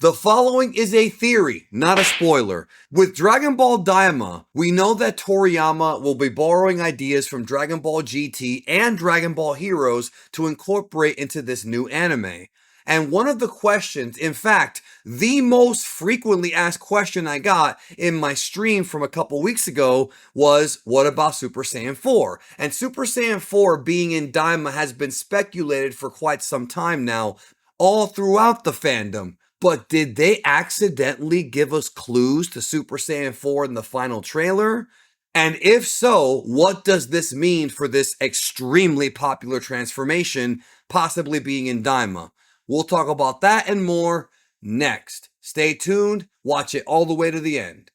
The following is a theory, not a spoiler. With Dragon Ball Daima, we know that Toriyama will be borrowing ideas from Dragon Ball GT and Dragon Ball Heroes to incorporate into this new anime. And one of the questions, in fact, the most frequently asked question I got in my stream from a couple weeks ago was, what about Super Saiyan 4? And Super Saiyan 4 being in Daima has been speculated for quite some time now, all throughout the fandom. But did they accidentally give us clues to Super Saiyan 4 in the final trailer? And if so, what does this mean for this extremely popular transformation possibly being in Daima? We'll talk about that and more next. Stay tuned, watch it all the way to the end.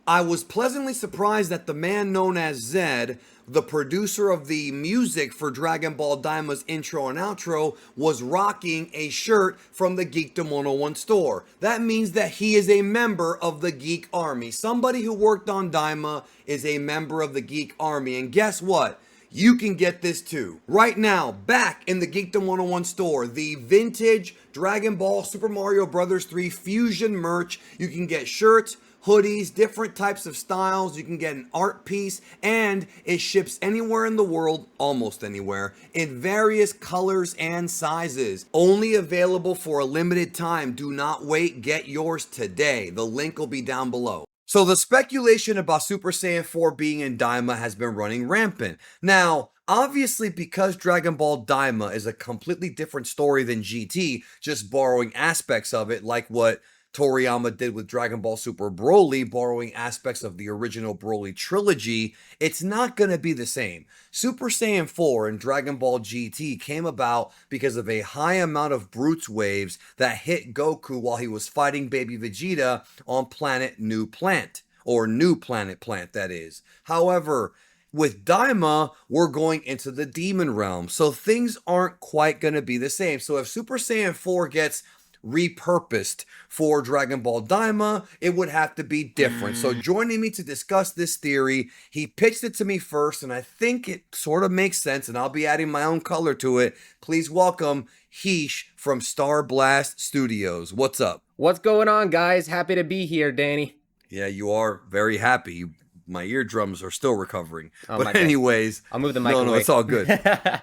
I was pleasantly surprised that the man known as Zed, the producer of the music for Dragon Ball Daima's intro and outro, was rocking a shirt from the Geekdom 101 store. That means that he is a member of the Geek Army. Somebody who worked on Daima is a member of the Geek Army. And guess what? You can get this too. Right now, back in the Geekdom 101 store, the vintage Dragon Ball Super Mario Bros. 3 Fusion merch. You can get shirts, hoodies, different types of styles. You can get an art piece, and it ships anywhere in the world, almost anywhere, in various colors and sizes. Only available for a limited time. Do not wait. Get yours today. The link will be down below. So the speculation about Super Saiyan 4 being in Daima has been running rampant. Now, obviously, because Dragon Ball Daima is a completely different story than GT, just borrowing aspects of it, like what Toriyama did with Dragon Ball Super Broly, borrowing aspects of the original Broly trilogy, it's not going to be the same. Super Saiyan 4 and Dragon Ball GT came about because of a high amount of Brutes waves that hit Goku while he was fighting baby Vegeta on planet New Plant, or New Planet Plant, that is. However, with Daima, we're going into the demon realm, so things aren't quite going to be the same. So if Super Saiyan 4 gets repurposed for Dragon Ball Daima, it would have to be different. So joining me to discuss this theory, he pitched it to me first, and I think it sort of makes sense, and I'll be adding my own color to it. Please welcome Heesh from Star Blast Studios. What's up? What's going on, guys? Happy to be here, Danny. Yeah, you are very happy. My eardrums are still recovering. Oh, but anyways, I'll move the mic no, away. it's all good.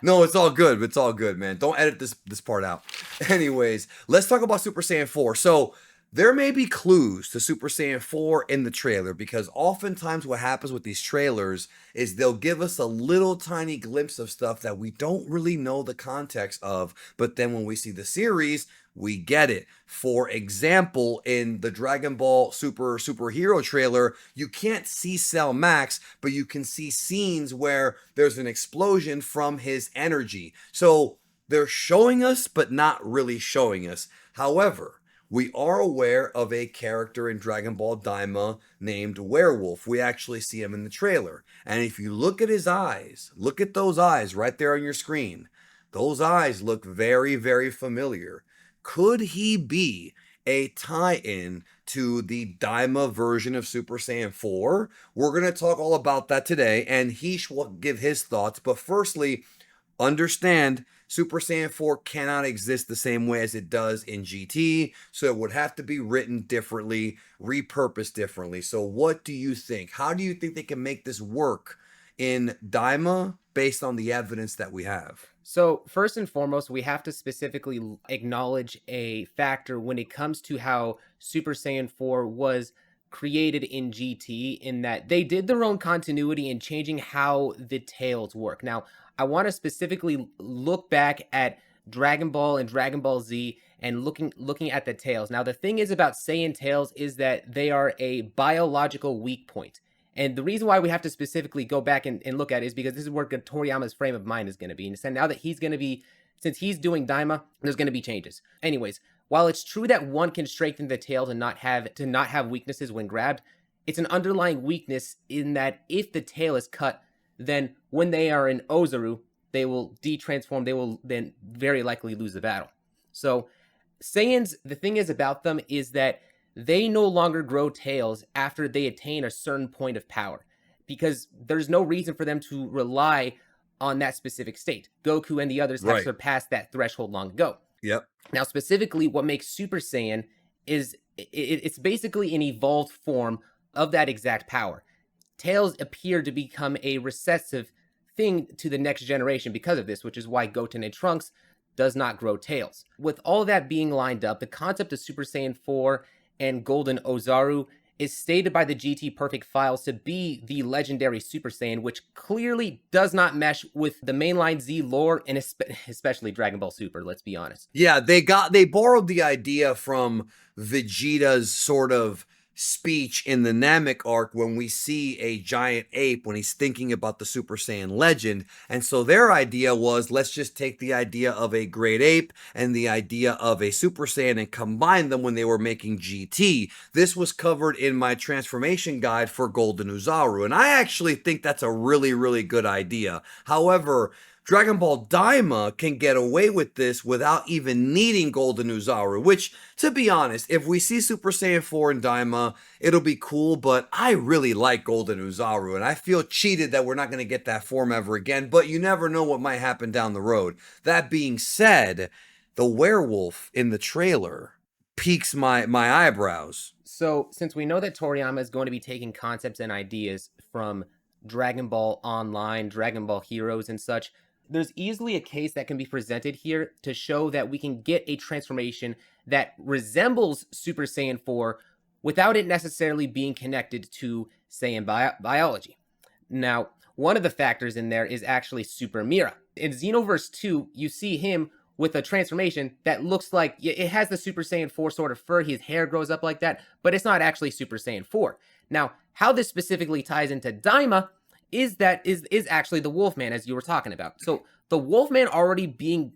No, it's all good. It's all good, man. Don't edit this part out. Anyways, let's talk about Super Saiyan 4. So there may be clues to Super Saiyan 4 in the trailer, because oftentimes what happens with these trailers is they'll give us a little tiny glimpse of stuff that we don't really know the context of, but then when we see the series, we get it. For example, in the Dragon Ball Superhero trailer, you can't see Cell Max, but you can see scenes where there's an explosion from his energy. So they're showing us, but not really showing us. However, we are aware of a character in Dragon Ball Daima named Werewolf. We actually see him in the trailer. And if you look at his eyes, look at those eyes right there on your screen. Those eyes look very, very familiar. Could he be a tie-in to the Daima version of Super Saiyan 4? We're going to talk all about that today, and Heesh will give his thoughts. But firstly, understand Super Saiyan 4 cannot exist the same way as it does in GT, so it would have to be written differently, repurposed differently. So what do you think? How do you think they can make this work in Daima based on the evidence that we have? So first and foremost, we have to specifically acknowledge a factor when it comes to how Super Saiyan 4 was created in GT, in that they did their own continuity in changing how the tails work. Now, I want to specifically look back at Dragon Ball and Dragon Ball Z and looking at the tails. Now, the thing is about Saiyan tails is that they are a biological weak point. And the reason why we have to specifically go back and look at it is because this is where Toriyama's frame of mind is going to be. And so now that he's going to be, since he's doing Daima, there's going to be changes. Anyways, while it's true that one can strengthen the tail to not have weaknesses when grabbed, it's an underlying weakness in that if the tail is cut, then when they are in Ozaru, they will de-transform. They will then very likely lose the battle. So Saiyans, the thing is about them is that they no longer grow tails after they attain a certain point of power, because there's no reason for them to rely on that specific state. Goku and the others have surpassed that threshold long ago. Yep. Now, specifically, what makes Super Saiyan it's basically an evolved form of that exact power. Tails appear to become a recessive thing to the next generation because of this, which is why Goten and Trunks does not grow tails. With all that being lined up, the concept of Super Saiyan 4 and Golden Ozaru is stated by the GT Perfect files to be the legendary Super Saiyan, which clearly does not mesh with the mainline Z lore and especially Dragon Ball Super, let's be honest. Yeah, they borrowed the idea from Vegeta's sort of speech in the Namek arc when we see a giant ape when he's thinking about the Super Saiyan legend. And so their idea was, let's just take the idea of a great ape and the idea of a Super Saiyan and combine them when they were making GT. This was covered in my transformation guide for Golden Uzaru, and I actually think that's a really, really good idea. However, Dragon Ball Daima can get away with this without even needing Golden Uzaru, which, to be honest, if we see Super Saiyan 4 in Daima, it'll be cool, but I really like Golden Uzaru, and I feel cheated that we're not going to get that form ever again, but you never know what might happen down the road. That being said, the werewolf in the trailer piques my eyebrows. So, since we know that Toriyama is going to be taking concepts and ideas from Dragon Ball Online, Dragon Ball Heroes, and such, there's easily a case that can be presented here to show that we can get a transformation that resembles Super Saiyan 4 without it necessarily being connected to Saiyan biology. Now, one of the factors in there is actually Super Mira. In Xenoverse 2, you see him with a transformation that looks like it has the Super Saiyan 4 sort of fur, his hair grows up like that, but it's not actually Super Saiyan 4. Now, how this specifically ties into Daima is actually the Wolfman, as you were talking about. So the Wolfman already being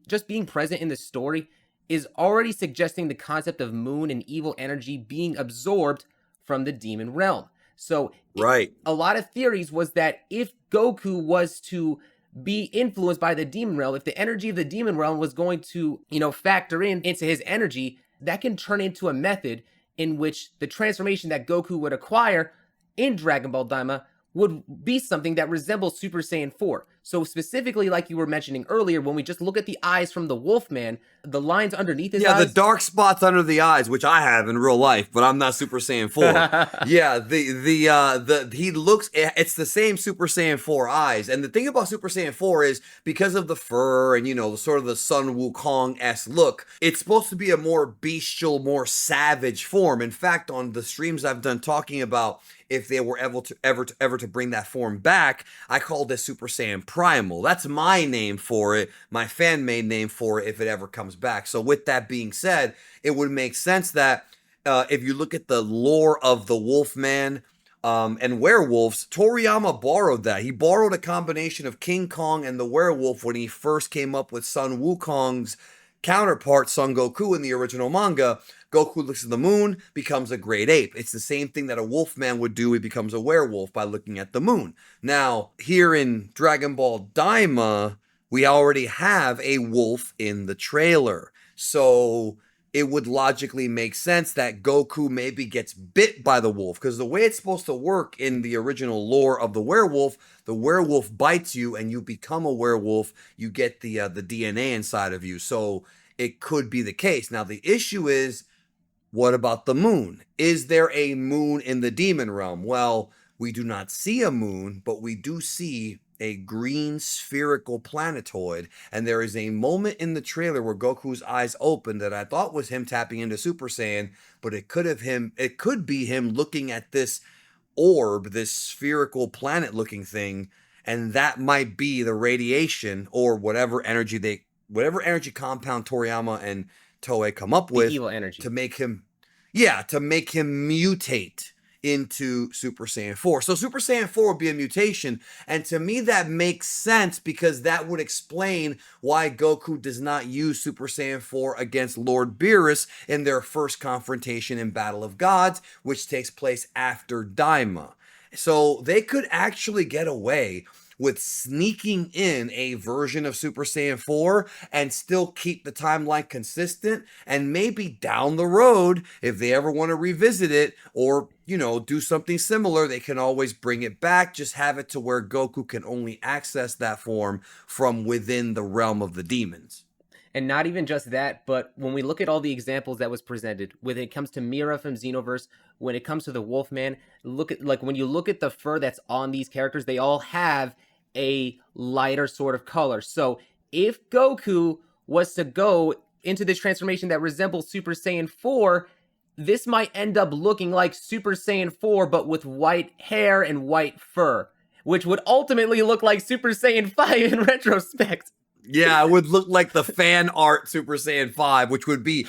present in the story is already suggesting the concept of moon and evil energy being absorbed from the demon realm. So right, a lot of theories was that if Goku was to be influenced by the demon realm, if the energy of the demon realm was going to, factor into his energy, that can turn into a method in which the transformation that Goku would acquire in Dragon Ball Daima would be something that resembles Super Saiyan 4. So specifically, like you were mentioning earlier, when we just look at the eyes from the Wolfman, the lines underneath his eyes... Yeah, the dark spots under the eyes, which I have in real life, but I'm not Super Saiyan 4. Yeah, he looks... It's the same Super Saiyan 4 eyes. And the thing about Super Saiyan 4 is, because of the fur and, sort of the Sun Wukong-esque look, it's supposed to be a more bestial, more savage form. In fact, on the streams I've done talking about if they were ever to bring that form back, I call this Super Saiyan Primal. That's my name for it, my fan-made name for it if it ever comes back. So with that being said, it would make sense that if you look at the lore of the Wolfman and werewolves, Toriyama borrowed that. He borrowed a combination of King Kong and the werewolf when he first came up with Sun Wukong's counterpart, Son Goku, in the original manga. Goku looks at the moon, becomes a great ape. It's the same thing that a wolfman would do. He becomes a werewolf by looking at the moon. Now, here in Dragon Ball Daima, we already have a wolf in the trailer. So it would logically make sense that Goku maybe gets bit by the wolf, because the way it's supposed to work in the original lore of the werewolf bites you and you become a werewolf. You get the DNA inside of you. So it could be the case. Now, the issue is, what about the moon? Is there a moon in the demon realm? Well, we do not see a moon, but we do see a green spherical planetoid, and there is a moment in the trailer where Goku's eyes open that I thought was him tapping into Super Saiyan, but it could be him looking at this orb, this spherical planet looking thing, and that might be the radiation or whatever energy compound Toriyama and Toei come up with, evil energy, to make him mutate into Super Saiyan 4. So Super Saiyan 4 would be a mutation, and to me that makes sense, because that would explain why Goku does not use Super Saiyan 4 against Lord Beerus in their first confrontation in Battle of Gods, which takes place after Daima. So they could actually get away with sneaking in a version of Super Saiyan 4 and still keep the timeline consistent, and maybe down the road, if they ever want to revisit it or, do something similar, they can always bring it back, just have it to where Goku can only access that form from within the realm of the demons. And not even just that, but when we look at all the examples that was presented, when it comes to Mira from Xenoverse, when it comes to the Wolfman, look at like when you look at the fur that's on these characters, they all have a lighter sort of color. So if Goku was to go into this transformation that resembles Super Saiyan 4, this might end up looking like Super Saiyan 4, but with white hair and white fur, which would ultimately look like Super Saiyan 5 in retrospect. Yeah, it would look like the fan art Super Saiyan 5, which would be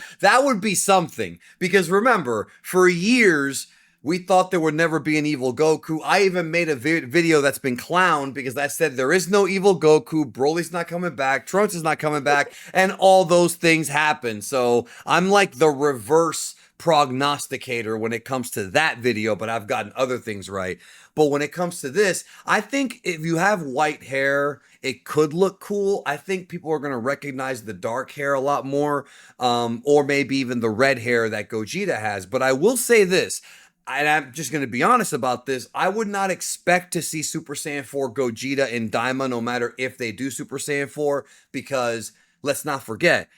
something. Because remember, for years, we thought there would never be an evil Goku. I even made a video that's been clowned because I said there is no evil Goku, Broly's not coming back, Trunks is not coming back, and all those things happen. So I'm like the reverse prognosticator when it comes to that video, but I've gotten other things right. But when it comes to this, I think if you have white hair, it could look cool. I think people are going to recognize the dark hair a lot more, or maybe even the red hair that Gogeta has. But I will say this, and I'm just going to be honest about this, I would not expect to see Super Saiyan 4 Gogeta in Daima, no matter if they do Super Saiyan 4, because let's not forget,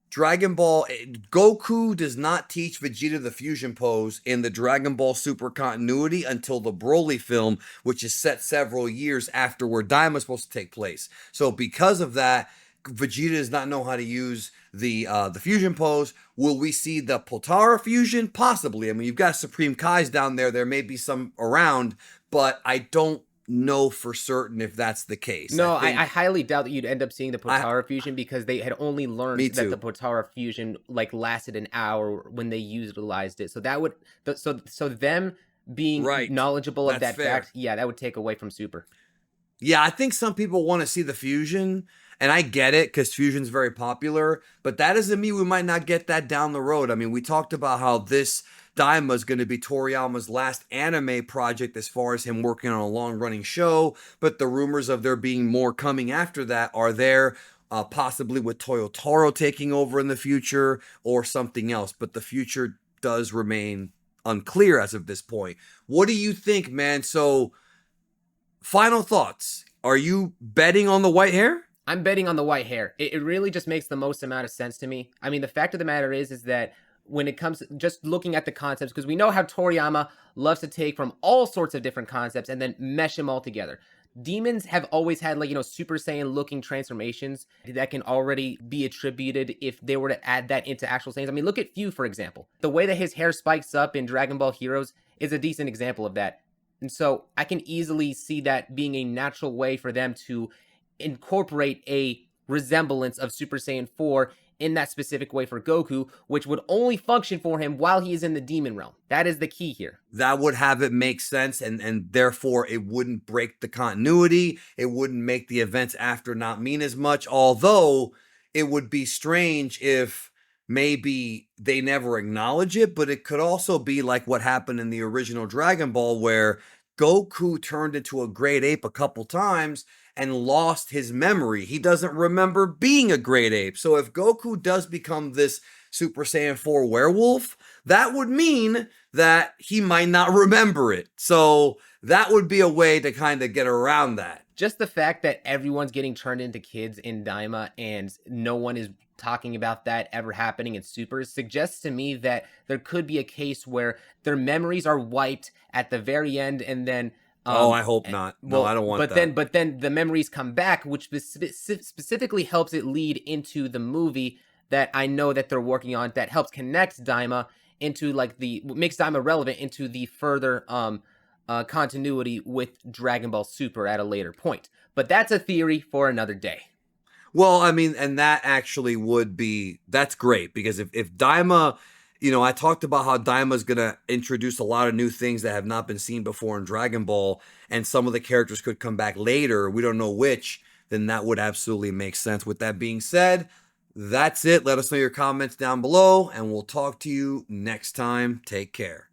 Dragon Ball Goku does not teach Vegeta the fusion pose in the Dragon Ball Super continuity until the Broly film, which is set several years after where Daima is supposed to take place. So because of that, Vegeta does not know how to use the fusion pose. Will we see the Potara fusion? Possibly. I mean, you've got Supreme Kais down there. There may be some around, but I don't know for certain if that's the case. No, I highly doubt that you'd end up seeing the Potara fusion because they had only learned Me that too. the Potara fusion like lasted an hour when they utilized it. So that would so them being Right. knowledgeable of That's that fair. fact, yeah, that would take away from Super. Yeah, I think some people want to see the fusion, and I get it because fusion's very popular, but that doesn't mean we might not get that down the road. I mean, we talked about how this Daima is going to be Toriyama's last anime project as far as him working on a long-running show, but the rumors of there being more coming after that are there, possibly with Toyotaro taking over in the future or something else, but the future does remain unclear as of this point. What do you think, man? So, final thoughts. Are you betting on the white hair? I'm betting on the white hair. It really just makes the most amount of sense to me. I mean, the fact of the matter is that when it comes to just looking at the concepts, because we know how Toriyama loves to take from all sorts of different concepts and then mesh them all together. Demons have always had like, Super Saiyan looking transformations that can already be attributed if they were to add that into actual Saiyans. I mean, look at Fu, for example. The way that his hair spikes up in Dragon Ball Heroes is a decent example of that. And so I can easily see that being a natural way for them to incorporate a resemblance of Super Saiyan 4 in that specific way for Goku, which would only function for him while he is in the demon realm. That is the key here. That would have it make sense, and therefore it wouldn't break the continuity. It wouldn't make the events after not mean as much, although it would be strange if maybe they never acknowledge it, but it could also be like what happened in the original Dragon Ball where Goku turned into a great ape a couple times and lost his memory. He doesn't remember being a great ape. So if Goku does become this Super Saiyan 4 werewolf, that would mean that he might not remember it. So that would be a way to kind of get around that. Just the fact that everyone's getting turned into kids in Daima and no one is talking about that ever happening in Super suggests to me that there could be a case where their memories are wiped at the very end and then I hope not. No, I don't want that. But then the memories come back, which specifically helps it lead into the movie that I know that they're working on that helps connect Daima into like makes Daima relevant into the further continuity with Dragon Ball Super at a later point. But that's a theory for another day. Well, I mean, and that actually that's great because if Daima, I talked about how Daima's going to introduce a lot of new things that have not been seen before in Dragon Ball, and some of the characters could come back later. We don't know which, then that would absolutely make sense. With that being said, that's it. Let us know your comments down below, and we'll talk to you next time. Take care.